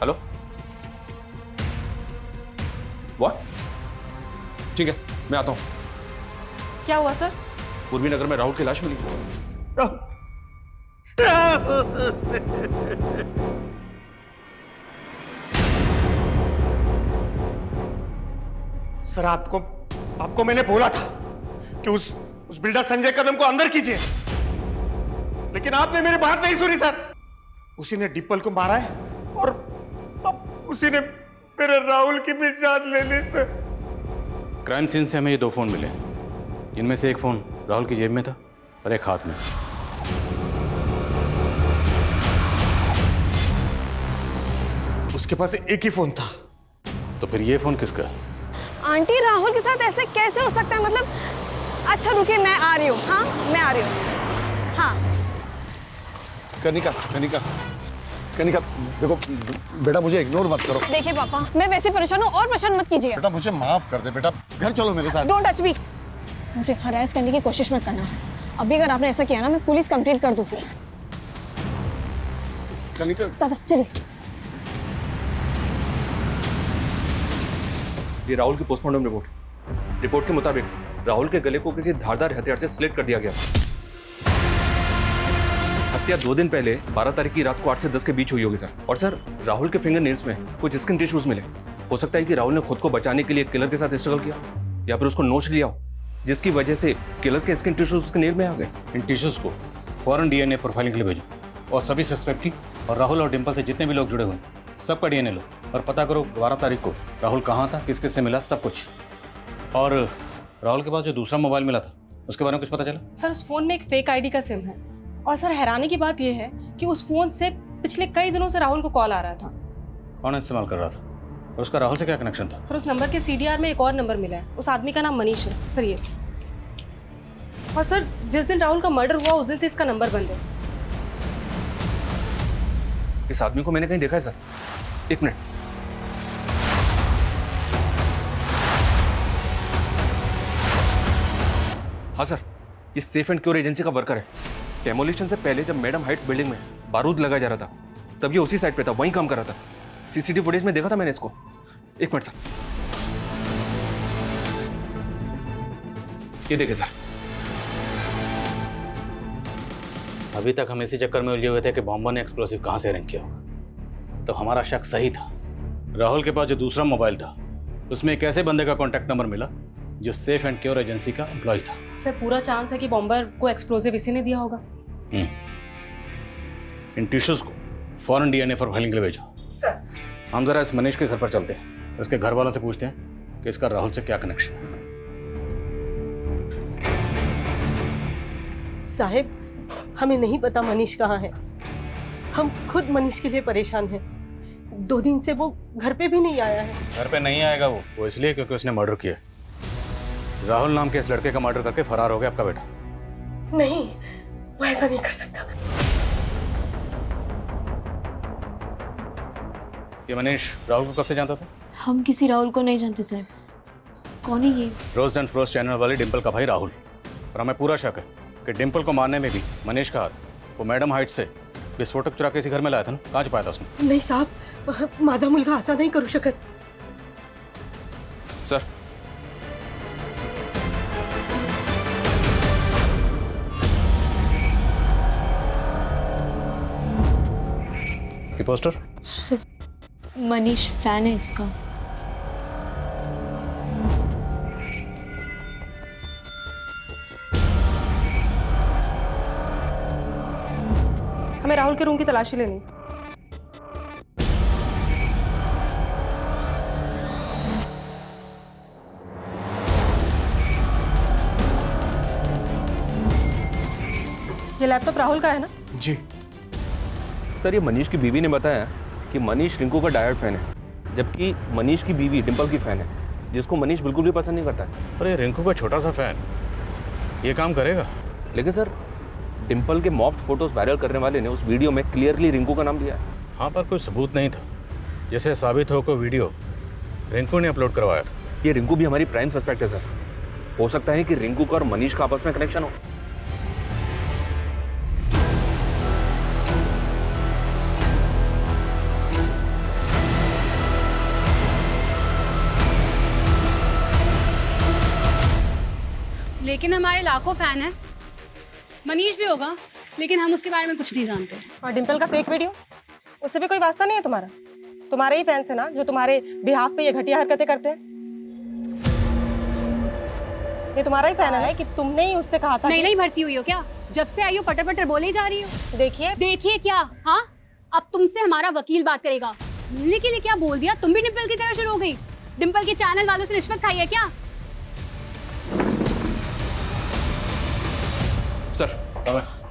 Hello, what? ठीक है, मैं आता हूँ। क्या हुआ सर? पूर्वी नगर में राहुल की लाश मिली। सर, आपको मैंने बोला था कि उस बिल्डर संजय कदम को अंदर कीजिए, लेकिन आपने मेरी बात नहीं सुनी सर। उसी ने डिम्पल को मारा है और अब उसी ने मेरे राहुल की भी जान ले ली सर। क्राइम सीन से हमें ये 2 फोन मिले, इनमें से एक फोन राहुल की जेब में था और एक हाथ में। उसके पास एक ही फोन था। तो फिर ये फोन किसका? आंटी, राहुल के साथ ऐसे कैसे हो सकता है? मतलब, अच्छा रुकिए, मैं आ रही हूँ। हाँ, मैं आ रही हूँ। हाँ कनिका, देखो बेटा, मुझे इग्नोर मत करो। देखिए पापा, मैं वैसे परेशान हूँ और परेशान मत कीजिए। बेटा मुझे माफ कर दे बेटा, घर चलो मेरे साथ। Don't touch me. मुझे हरास करने की कोशिश मत करना। अभी अगर आपने ऐसा किया ना, मैं पुलिस कंप्लेंट कर दूंगी। कनिका, दादा चलिए। ये राहुल की पोस्टमार्टम रिपोर्ट के मुताबिक राहुल के गले को किसी धारदार हथियार से स्लिट कर दिया गया। हत्या 2 दिन पहले 12 तारीख की रात को 8 से 10 के बीच हुई होगी सर। और सर, राहुल के फिंगर नेल्स में कुछ स्किन टिश्यूज मिले। हो सकता है कि राहुल ने खुद को बचाने के लिए किलर के साथ स्ट्रगल किया या फिर उसको नोच लिया हो। जिसकी वजह से किलर के स्किन टिश्यूज उसके नेल में आ गए। इन टिश्यूज को फौरन डीएनए प्रोफाइलिंग के लिए भेजो और सभी सस्पेक्ट की और राहुल और डिंपल से जितने भी लोग जुड़े हुए हैं सबका डीएनए लो और पता करो 12 तारीख को राहुल कहाँ था, किस किस से मिला, सब कुछ। और राहुल के पास जो दूसरा मोबाइल मिला था उसके बारे में कुछ पता चला? सर उस फोन में एक फेक आईडी का सिम है और सर हैरानी की बात यह है कि उस फोन से पिछले कई दिनों से राहुल को कॉल आ रहा था। कौन इस्तेमाल कर रहा था और उसका राहुल से क्या कनेक्शन था? सर उस नंबर के सीडीआर में एक और नंबर मिला है, उस आदमी का नाम मनीष है सर ये। और सर जिस दिन राहुल का मर्डर हुआ उस दिन से इसका नंबर बंद है। इस आदमी को मैंने कहीं देखा है सर। एक मिनट। हाँ सर, ये सेफ एंड क्योर एजेंसी का वर्कर है। डेमोलिशन से पहले जब मैडम हाइट्स बिल्डिंग में बारूद लगाया जा रहा था तब ये उसी साइड पे था, वहीं काम कर रहा था। सीसीटीवी फुटेज में देखा था मैंने इसको। एक मिनट सर, ये देखिए सर। अभी तक हम इसी चक्कर में उलझे हुए थे कि बॉम्बर ने एक्सप्लोसिव कहाँ से अरेंज किया होगा, तो हमारा शक सही था। राहुल के पास जो दूसरा मोबाइल था उसमें एक ऐसे बंदे का कॉन्टैक्ट नंबर मिला जो सेफ एंड क्योर एजेंसी का एम्प्लॉय था। सर पूरा चांस है कि बॉम्बर को एक्सप्लोसिव इसी ने दिया होगा। इन टिश्यूज को फौरन डीएनए प्रोफाइलिंग के लिए भेजो। सर हम जरा इस मनीष के घर पर चलते हैं, उसके घर वालों से पूछते हैं कि इसका राहुल से क्या कनेक्शन है। साहब हमें नहीं पता मनीष कहाँ है। हम खुद मनीष के लिए परेशान हैं। 2 दिन से वो घर पे भी नहीं आया है। घर पे नहीं आएगा वो इसलिए क्योंकि उसने मर्डर किया। राहुल नाम के इस लड़के का मर्डर करके फरार हो गया आपका बेटा। नहीं, वो ऐसा नहीं कर सकता। ये मनीष राहुल को कब से जानता था? हम किसी राहुल को नहीं जानते साहब। कौन है ये? रोज एंड फ्रोस्ट चैनल वाली डिंपल का भाई राहुल। और हमें पूरा शक है कि डिंपल को मारने में भी मनीष का हाथ। वो मैडम हाइट से विस्फोटक चुरा के इसी घर में लाया था ना, कहाँ छुपाया था उसने? नहीं साहब, माझा मुलगा असा नहीं करू शकत। सर ये पोस्टर? मनीष फैन है इसका। हमें राहुल के रूम की तलाशी लेनी। ये लैपटॉप राहुल का है ना? जी सर, ये मनीष की बीवी ने बताया कि मनीष रिंकू का डायरेक्ट फैन है, जबकि मनीष की बीवी डिंपल की फैन है, जिसको मनीष बिल्कुल भी पसंद नहीं करता है। अरे रिंकू का छोटा सा फैन ये काम करेगा? लेकिन सर डिंपल के मॉफ्ड फोटोज वायरल करने वाले ने उस वीडियो में क्लियरली रिंकू का नाम दिया है। हाँ, पर कोई सबूत नहीं था जिसे साबित हो को वीडियो रिंकू ने अपलोड करवाया था। ये रिंकू भी हमारी प्राइम सस्पेक्ट है सर। हो सकता है कि रिंकू का और मनीष का आपस में कनेक्शन हो। लेकिन हमारे लाखों फैन हैं। मनीष भी होगा, लेकिन हम उसके बारे में कुछ नहीं जानते। और डिंपल का फेक वीडियो, उससे भी कोई वास्ता नहीं है तुम्हारा? तुम्हारे ही फैंस है ना जो तुम्हारे बिहाफ पे ये घटिया हरकतें करते हैं। ये तुम्हारा ही फैन है कि तुमने ही उससे कहा था। नहीं भरती हुई हो क्या? जब से आई हो पटर पटर बोले जा रही हो। देखिए क्या? हाँ, अब तुमसे हमारा वकील बात करेगा। मिलने के लिए क्या बोल दिया? तुम भी डिंपल की तरह शुरू हो गई। डिंपल के चैनल वालों से रिश्वत खाई है क्या?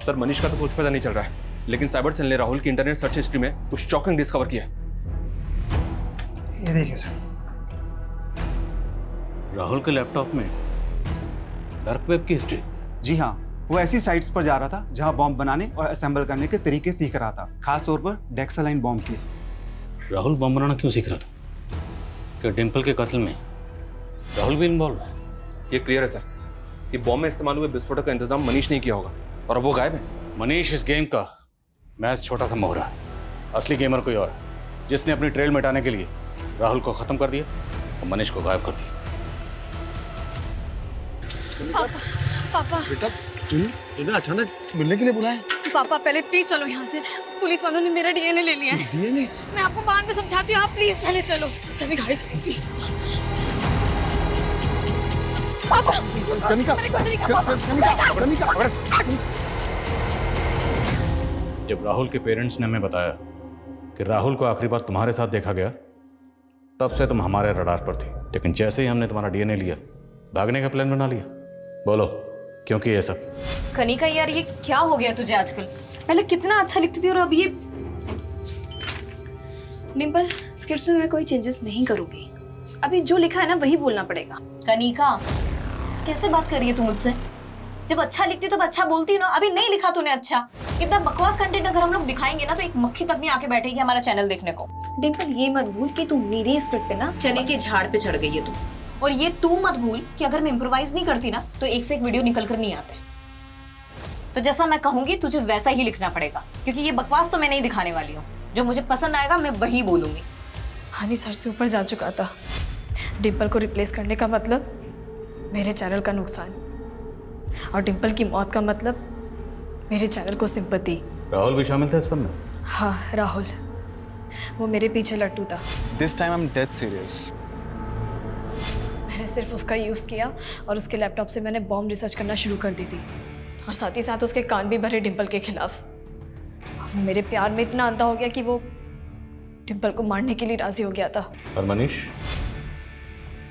सर मनीष का तो कुछ पता नहीं चल रहा है, लेकिन साइबर सेल ने राहुल की इंटरनेट सर्च हिस्ट्री में कुछ शॉकिंग डिस्कवर किया। ये देखिए सर, राहुल के लैपटॉप में डार्क वेब की हिस्ट्री। जी हाँ, वो ऐसी साइट्स पर जा रहा था जहां बॉम्ब बनाने और असेंबल करने के तरीके सीख रहा था, खास तौर पर डेक्सालाइन बॉम्ब की। राहुल बॉम्ब बनाना क्यों सीख रहा था? क्या डिंपल के कत्ल में राहुल भी इन्वॉल्व है? ये क्लियर है सर कि बॉम्ब में इस्तेमाल हुए विस्फोटक का इंतजाम मनीष ने किया होगा और अब वो गायब है। मनीष इस गेम का मैच छोटा सा मोहरा है। असली गेमर कोई और जिसने अपनी ट्रेल मिटाने के लिए राहुल को खत्म कर दिया और मनीष को गायब कर दिया। पापा बेटा तुम्हें अचानक मिलने के लिए बुलाया? पापा पहले प्लीज चलो यहाँ से। पुलिस वालों ने मेरा डीएनए ले लिया है। डीएनए? मैं आपको बाद में समझाती हूँ, आप प्लीज पहले चलो। चलिए गाड़ी चलो प्लीज। जब राहुल के पेरेंट्स ने हमें बताया कि राहुल को आखिरी बार तुम्हारे साथ देखा गया, तब से तुम हमारे रडार पर थी। लेकिन जैसे ही हमने तुम्हारा डीएनए लिया, भागने का प्लान बना लिया। बोलो क्यों किया ये सब? कनिका यार, ये क्या हो गया तुझे आजकल? पहले कितना अच्छा लिखती थी और अब ये। डिम्पल, स्क्रिप्ट में मैं कोई चेंजेस नहीं करूंगी। अभी जो लिखा है ना वही बोलना पड़ेगा। कनिका, कैसे बात कर रही है तू मुझसे? जब अच्छा लिखती तो अच्छा बोलती ना। अभी नहीं लिखा तूने अच्छा। इतना बकवास कंटेंट अगर हम लोग दिखाएंगे ना तो एक मक्खी तक नहीं आके बैठेगी हमारा चैनल देखने को। डिम्पल, ये मत भूल कि तू मेरे स्क्रिप्ट पे ना चने के झाड़ पे चढ़ गई है तू। और ये तू मत भूल कि अगर मैं इम्प्रोवाइज नहीं करती ना तो एक से एक वीडियो निकल कर नहीं आते। तो जैसा मैं कहूंगी तुझे वैसा ही लिखना पड़ेगा, क्योंकि ये बकवास तो मैं नहीं दिखाने वाली हूँ। जो मुझे पसंद आएगा मैं वही बोलूंगी। हनी सर से ऊपर जा चुका था। डिम्पल को रिप्लेस करने का मतलब मेरे चैनल का नुकसान, और डिम्पल की मौत का मतलब मेरे चैनल को सिंपैथी। राहुल भी शामिल था इस सब में? हाँ, राहुल, वो मेरे पीछे लट्टू था। This time I am dead serious. मैंने सिर्फ उसका यूज़ किया और उसके लैपटॉप से मैंने बॉम्ब रिसर्च करना शुरू कर दी थी, और साथ ही साथ उसके कान भी भरे डिम्पल के खिलाफ। वो मेरे प्यार में इतना अंधा हो गया कि वो डिम्पल को मारने के लिए राजी हो गया था। और मनीष,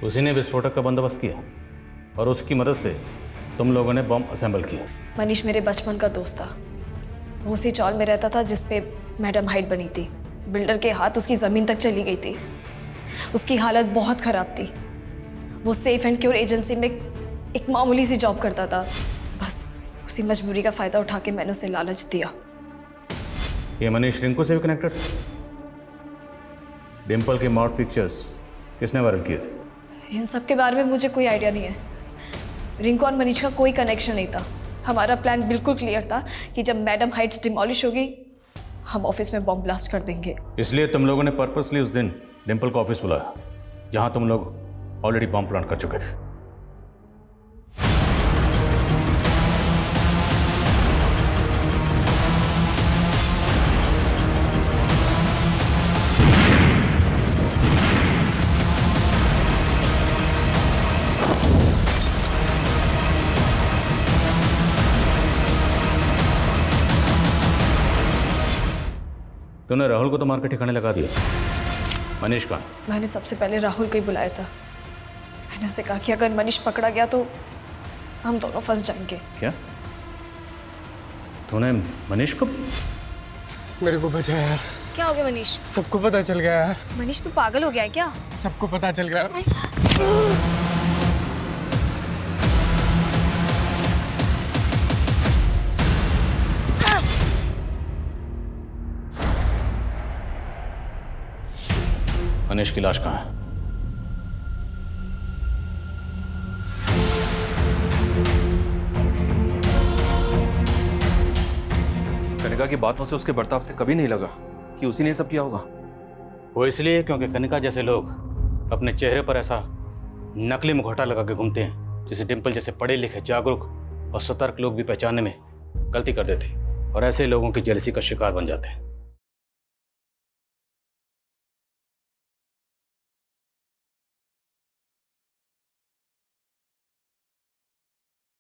उसी ने विस्फोटक का बंदोबस्त किया और उसकी मदद से तुम लोगों ने बम असेंबल किया। मनीष मेरे बचपन का दोस्त था। वो उसी चौल में रहता था जिस पे मैडम हाइट बनी थी। बिल्डर के हाथ उसकी ज़मीन तक चली गई थी। उसकी हालत बहुत ख़राब थी। वो सेफ एंड क्योर एजेंसी में एक मामूली सी जॉब करता था। बस उसी मजबूरी का फ़ायदा उठा के मैंने उसे लालच दिया। ये मनीष रिंकू से भी कनेक्टेड? डिम्पल की मॉड पिक्चर्स किसने वायरल किए थे? इन सब के बारे में मुझे कोई आइडिया नहीं है। रिंकू और मनीष का कोई कनेक्शन नहीं था। हमारा प्लान बिल्कुल क्लियर था कि जब मैडम हाइट्स डिमोलिश होगी हम ऑफिस में बॉम्ब ब्लास्ट कर देंगे। इसलिए तुम लोगों ने पर्पसली उस दिन डिम्पल को ऑफिस बुलाया जहां तुम लोग ऑलरेडी बॉम्ब प्लांट कर चुके थे। तूने राहुल को तो मार के ठिकाने लगा दिया। मनीष कहाँ? मैंने सबसे पहले राहुल को ही बुलाया था। मैंने उसे कहा कि अगर मनीष पकड़ा गया तो हम दोनों फंस जाएंगे। क्या तूने मनीष को? मेरे को बचा यार। क्या हो गया मनीष? सबको पता चल गया यार। मनीष तू पागल हो गया है क्या? सबको पता चल गया। मनीष की लाश कहाँ है? कनिका की बातों से, उसके बर्ताव से कभी नहीं लगा कि उसी ने सब किया होगा। वो इसलिए क्योंकि कनिका जैसे लोग अपने चेहरे पर ऐसा नकली मुखौटा लगा के घूमते हैं जिसे डिम्पल जैसे पढ़े लिखे, जागरूक और सतर्क लोग भी पहचानने में गलती कर देते और ऐसे लोगों की जेलसी का शिकार बन जाते हैं।